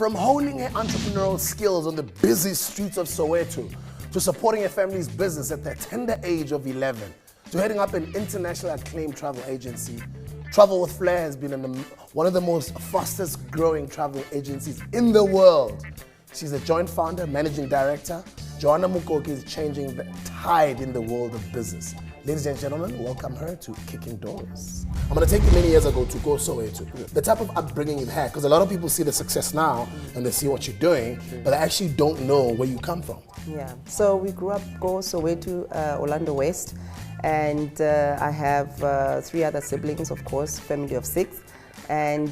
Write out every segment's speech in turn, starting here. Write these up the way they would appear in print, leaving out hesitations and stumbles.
From honing her entrepreneurial skills on the busy streets of Soweto, to supporting her family's business at the tender age of 11, to heading up an international acclaimed travel agency, Travel with Flair has been one of the most fastest growing travel agencies in the world. She's a joint founder, managing director. Johanna Mukoki is changing the tide in the world of business. Ladies and gentlemen, welcome her to Kicking Doors. I'm going to take you many years ago to go Soweto. The type of upbringing you've had, because a lot of people see the success now and they see what you're doing, but they actually don't know where you come from. Yeah, so we grew up Go Soweto, Orlando West, and I have 3 other siblings, of course, family of 6. And,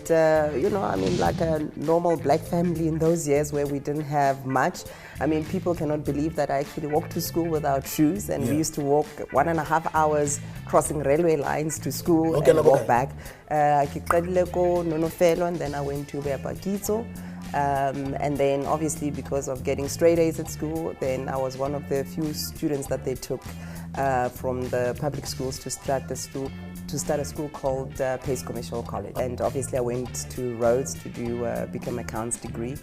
you know, I mean, like a normal black family in those years where we didn't have much. I mean, people cannot believe that I actually walked to school without shoes, and we used to walk 1.5 hours crossing railway lines to school and walk back. And then I went to Beapakito. And then obviously because of getting straight A's at school, then I was one of the few students that they took from the public schools to start a school called Pace Commercial College. And obviously I went to Rhodes to do become accounts degree.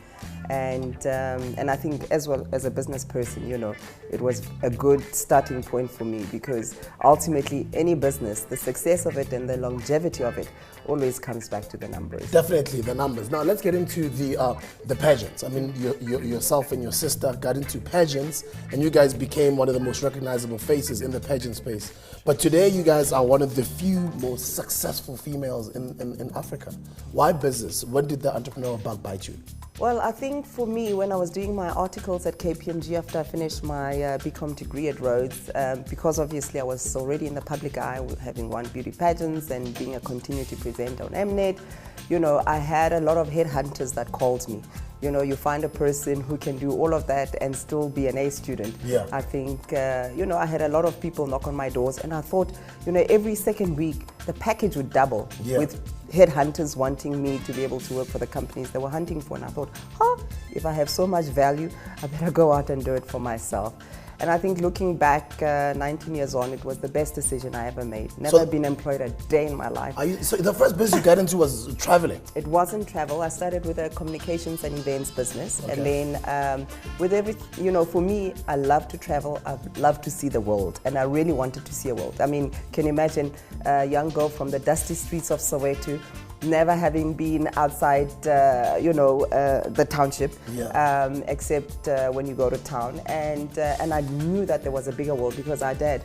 And I think as well as a business person, you know, it was a good starting point for me, because ultimately any business, the success of it and the longevity of it always comes back to the numbers. Definitely the numbers. Now let's get into the pageants. I mean, yourself and your sister got into pageants, and you guys became one of the most recognizable faces in the pageant space. But today you guys are one of the few most successful females in Africa. Why business? When did the entrepreneurial bug bite you? Well, I think for me, when I was doing my articles at KPMG after I finished my BCom degree at Rhodes, because obviously I was already in the public eye with having won beauty pageants and being a continuity presenter on Mnet, you know, I had a lot of headhunters that called me. You know, you find a person who can do all of that and still be an A student. Yeah. I think, you know, I had a lot of people knock on my doors, and I thought, you know, every second week the package would double with headhunters wanting me to be able to work for the companies they were hunting for. And I thought, if I have so much value, I better go out and do it for myself. And I think looking back 19 years on, it was the best decision I ever made. Never been employed a day in my life. So the first business you got into was traveling? It wasn't travel. I started with a communications and events business. And then with you know, for me, I love to travel. I love to see the world. And I really wanted to see a world. I mean, can you imagine a young girl from the dusty streets of Soweto, never having been outside, you know, the township, except when you go to town. And I knew that there was a bigger world, because our dad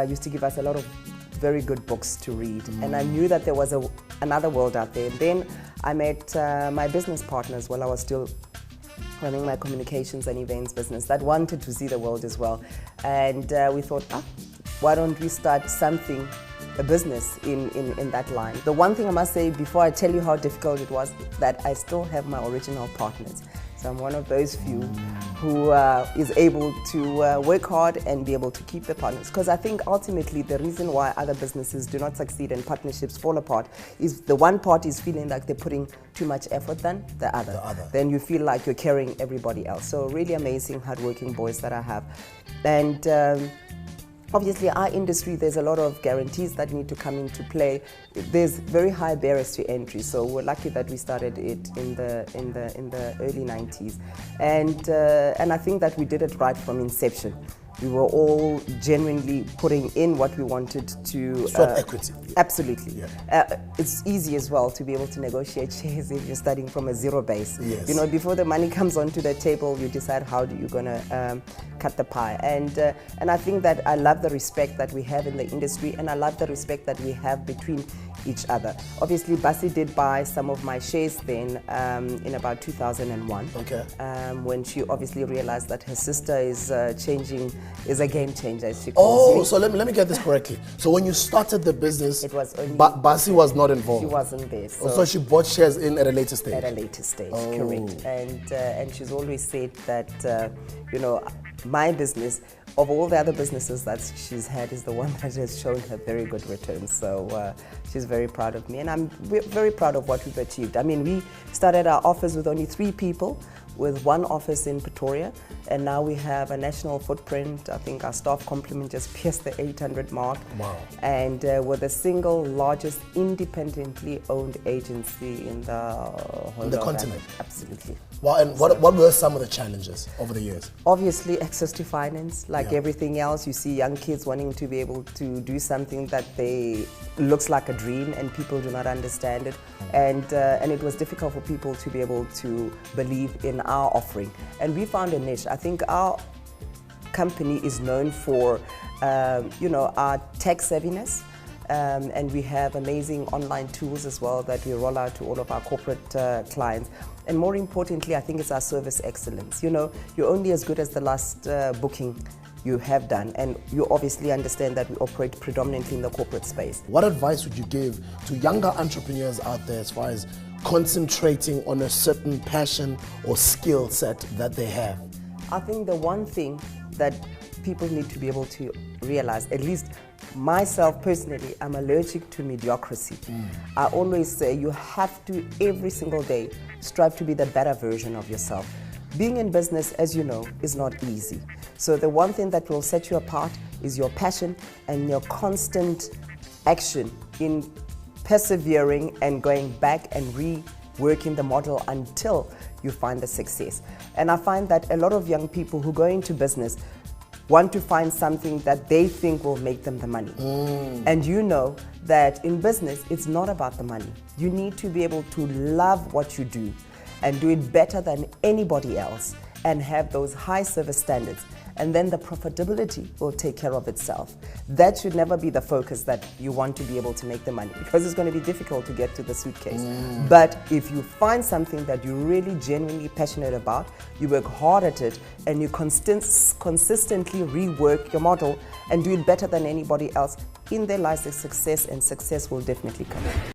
used to give us a lot of very good books to read. And I knew that there was another world out there. And then I met my business partners while I was still running my communications and events business that wanted to see the world as well. And we thought, why don't we start something, a business in that line. The one thing I must say before I tell you how difficult it was, that I still have my original partners. So I'm one of those few who is able to work hard and be able to keep the partners. Because I think ultimately the reason why other businesses do not succeed and partnerships fall apart is the one party is feeling like they're putting too much effort than the other. Then you feel like you're carrying everybody else. So really amazing, hardworking boys that I have. And obviously, our industry, there's a lot of guarantees that need to come into play. There's very high barriers to entry, so we're lucky that we started it in the early 90s, and I think that we did it right from inception. We were all genuinely putting in what we wanted to. Sweat equity. Absolutely. It's easy as well to be able to negotiate shares if you're starting from a zero base. Yes. You know, before the money comes onto the table, you decide how you're going to cut the pie. And I think that I love the respect that we have in the industry, and I love the respect that we have between each other. Obviously, Basi did buy some of my shares then in about 2001. When she obviously realized that her sister is is a game changer, as she calls me. So let me get this correctly. So when you started the business, it was only Basi was not involved. She wasn't there. So she bought shares in at a later stage. At a later stage, correct. And she's always said that you know, my business, of all the other businesses that she's had, is the one that has shown her very good returns. So she's very proud of me, and we're very proud of what we've achieved. I mean, we started our office with only 3 people. with one office in Pretoria, and now we have a national footprint. I think our staff complement just pierced the 800 mark. Wow. And we're the single largest independently owned agency in the whole continent. Absolutely. Well, and what were some of the challenges over the years? Obviously, access to finance. Like everything else, you see young kids wanting to be able to do something that looks like a dream, and people do not understand it. And it was difficult for people to be able to believe in our offering. And we found a niche. I think our company is known for, our tech savviness. And we have amazing online tools as well that we roll out to all of our corporate clients. And more importantly, I think it's our service excellence. You know, you're only as good as the last booking you have done, and you obviously understand that we operate predominantly in the corporate space. What advice would you give to younger entrepreneurs out there as far as concentrating on a certain passion or skill set that they have? I think the one thing that people need to be able to realize, at least myself personally, I'm allergic to mediocrity. I always say you have to, every single day, strive to be the better version of yourself. Being in business, as you know, is not easy. So the one thing that will set you apart is your passion and your constant action in persevering and going back and reworking the model until you find the success. And I find that a lot of young people who go into business want to find something that they think will make them the money. And you know that in business, it's not about the money. You need to be able to love what you do and do it better than anybody else and have those high service standards. And then the profitability will take care of itself. That should never be the focus, that you want to be able to make the money, because it's going to be difficult to get to the suitcase. But if you find something that you're really genuinely passionate about, you work hard at it, and you consistently rework your model and do it better than anybody else, in there lies the success, and success will definitely come.